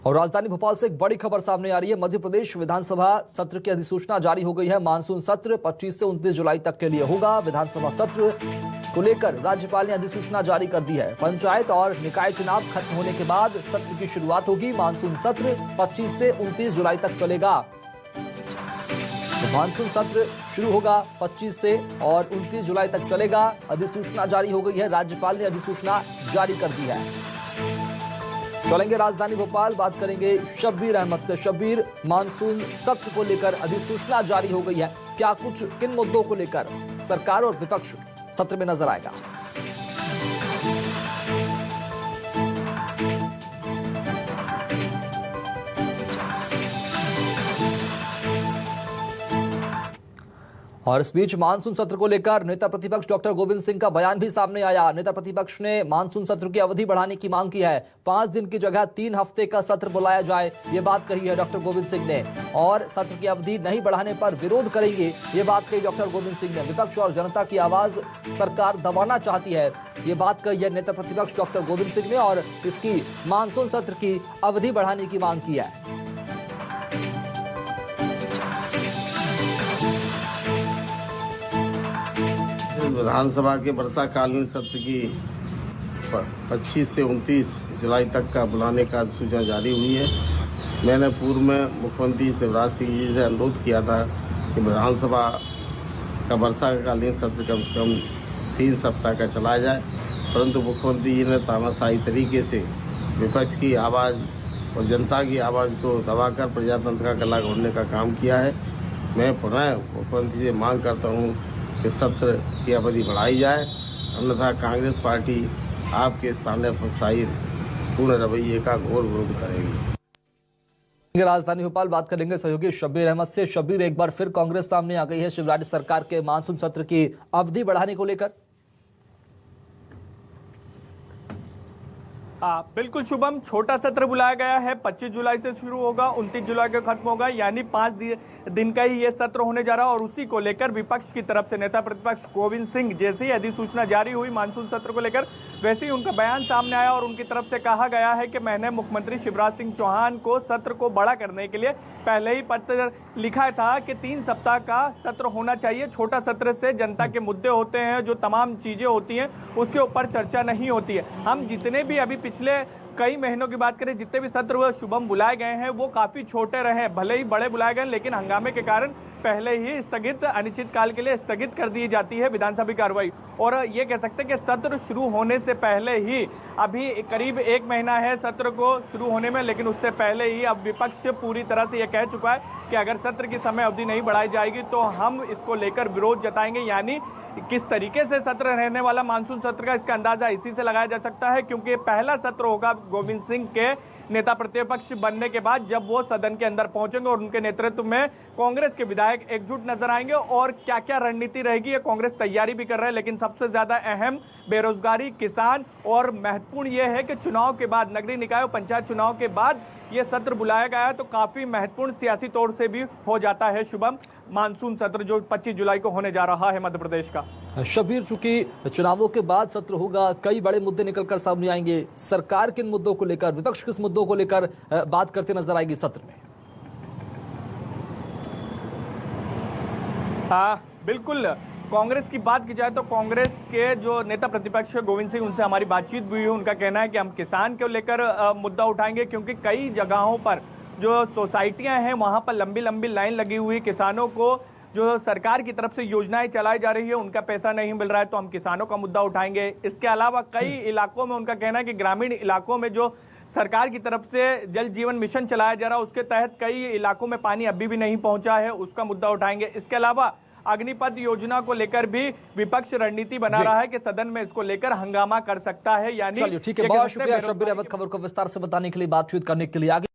और राजधानी भोपाल से एक बड़ी खबर सामने आ रही है। मध्य प्रदेश विधानसभा सत्र की अधिसूचना जारी हो गई है। मानसून सत्र 25 से 29 जुलाई तक के लिए होगा। विधानसभा सत्र को लेकर राज्यपाल ने अधिसूचना जारी कर दी है। पंचायत और निकाय चुनाव खत्म होने के बाद सत्र की शुरुआत होगी। मानसून सत्र 25 से 29 जुलाई तक चलेगा। मानसून सत्र शुरू होगा 25 से और 29 जुलाई तक चलेगा। अधिसूचना जारी हो गई है। राज्यपाल ने अधिसूचना जारी कर दी है। चलेंगे राजधानी भोपाल, बात करेंगे शब्बीर अहमद से। शब्बीर, मानसून सत्र को लेकर अधिसूचना जारी हो गई है, क्या कुछ किन मुद्दों को लेकर सरकार और विपक्ष सत्र में नजर आएगा? और इस बीच मानसून सत्र को लेकर नेता प्रतिपक्ष डॉक्टर गोविंद सिंह का बयान भी सामने आया। नेता प्रतिपक्ष ने मानसून सत्र की अवधि बढ़ाने की मांग की है। 5 दिन की जगह 3 हफ्ते का सत्र बुलाया जाए, ये बात कही है डॉक्टर गोविंद सिंह ने। और सत्र की अवधि नहीं बढ़ाने पर विरोध करेंगे, ये बात कही डॉक्टर गोविंद सिंह ने। विपक्ष और जनता की आवाज सरकार दबाना चाहती है, ये बात कही है नेता प्रतिपक्ष डॉक्टर गोविंद सिंह ने। और इसकी मानसून सत्र की अवधि बढ़ाने की मांग की है। विधानसभा के वर्षाकालीन सत्र की 25 से 29 जुलाई तक का बुलाने का सूचना जारी हुई है। मैंने पूर्व में मुख्यमंत्री शिवराज सिंह जी से अनुरोध किया था कि विधानसभा का वर्षाकालीन सत्र कम से कम 3 सप्ताह का चलाया जाए, परंतु मुख्यमंत्री जी ने तानाशाही तरीके से विपक्ष की आवाज़ और जनता की आवाज़ को दबाकर प्रजातंत्र का गला घोटने का काम किया है। मैं पुनः मुख्यमंत्री से मांग करता हूँ कि सत्र की अवधि बढ़ाई जाए, अन्यथा कांग्रेस पार्टी आपके स्थानीय पूर्ण रवैये का घोर विरोध करेगी। राजधानी भोपाल, बात करेंगे सहयोगी शब्बीर अहमद से। शब्बीर, एक बार फिर कांग्रेस सामने आ गई है शिवराज सरकार के मानसून सत्र की अवधि बढ़ाने को लेकर। बिल्कुल शुभम, छोटा सत्र बुलाया गया है। 25 जुलाई से शुरू होगा, 29 जुलाई को खत्म होगा, यानी 5 दिन का ही ये सत्र होने जा रहा है। और उसी को लेकर विपक्ष की तरफ से नेता प्रतिपक्ष गोविंद सिंह, जैसे ही अधिसूचना जारी हुई मानसून सत्र को लेकर, वैसे ही उनका बयान सामने आया और उनकी तरफ से कहा गया है कि मैंने मुख्यमंत्री शिवराज सिंह चौहान को सत्र को बड़ा करने के लिए पहले ही पत्र लिखा था कि 3 सप्ताह का सत्र होना चाहिए। छोटा सत्र से जनता के मुद्दे होते हैं, जो तमाम चीजें होती हैं उसके ऊपर चर्चा नहीं होती है। हम जितने भी अभी पिछले कई महीनों की बात करें, जितने भी सत्र वो शुभम बुलाए गए हैं वो काफी छोटे रहे, भले ही बड़े बुलाए गए, लेकिन हंगामे के कारण पहले ही स्थगित, अनिश्चित काल के लिए स्थगित कर दी जाती है विधानसभा कार्रवाई। और ये कह सकते हैं कि सत्र शुरू होने से पहले ही, अभी करीब 1 महीना है सत्र को शुरू होने में, लेकिन उससे पहले ही अब विपक्ष पूरी तरह से ये कह चुका है कि अगर सत्र की समय अवधि नहीं बढ़ाई जाएगी तो हम इसको लेकर विरोध जताएंगे। यानी किस तरीके से सत्र रहने वाला मानसून सत्र का, इसका अंदाजा इसी से लगाया जा सकता है, क्योंकि पहला सत्र होगा गोविंद सिंह के नेता प्रतिपक्ष बनने के बाद, जब वो सदन के अंदर पहुंचेंगे और उनके नेतृत्व में कांग्रेस के विधायक एकजुट नजर आएंगे। और क्या क्या रणनीति रहेगी, ये कांग्रेस तैयारी भी कर रहा है, लेकिन सबसे ज्यादा अहम बेरोजगारी, किसान, और महत्वपूर्ण ये है कि चुनाव के बाद, नगरीय निकाय और पंचायत चुनाव के बाद ये सत्र बुलाया गया है, तो काफी महत्वपूर्ण सियासी तौर से भी हो जाता है शुभम मानसून सत्र जो 25 जुलाई को होने जा रहा है मध्य प्रदेश का। शब्बीर, चूंकि चुनावों के बाद सत्र होगा, कई बड़े मुद्दे निकलकर सामने आएंगे। सरकार किन मुद्दों को लेकर, विपक्ष किस मुद्दों को लेकर बात करते नजर आएगी सत्र में? बिल्कुल, कांग्रेस की बात की जाए तो कांग्रेस के जो नेता प्रतिपक्ष गोविंद सिंह, उनसे हमारी बातचीत भी हुई। उनका कहना है कि हम किसान को लेकर मुद्दा उठाएंगे, क्योंकि कई जगहों पर जो सोसाइटियां हैं वहां पर लंबी लंबी लाइन लगी हुई, किसानों को जो सरकार की तरफ से योजनाएं चलाई जा रही है उनका पैसा नहीं मिल रहा है, तो हम किसानों का मुद्दा उठाएंगे। इसके अलावा कई इलाकों में उनका कहना है कि ग्रामीण इलाकों में जो सरकार की तरफ से जल जीवन मिशन चलाया जा रहा है उसके तहत कई इलाकों में पानी अभी भी नहीं पहुंचा है, उसका मुद्दा उठाएंगे। इसके अलावा अग्निपथ योजना को लेकर भी विपक्ष रणनीति बना रहा है कि सदन में इसको लेकर हंगामा कर सकता है। यानी ठीक है, बहुत शुक्रिया शब्बीर अहमद, खबर को विस्तार से बताने के लिए, बातचीत करने के लिए। आगे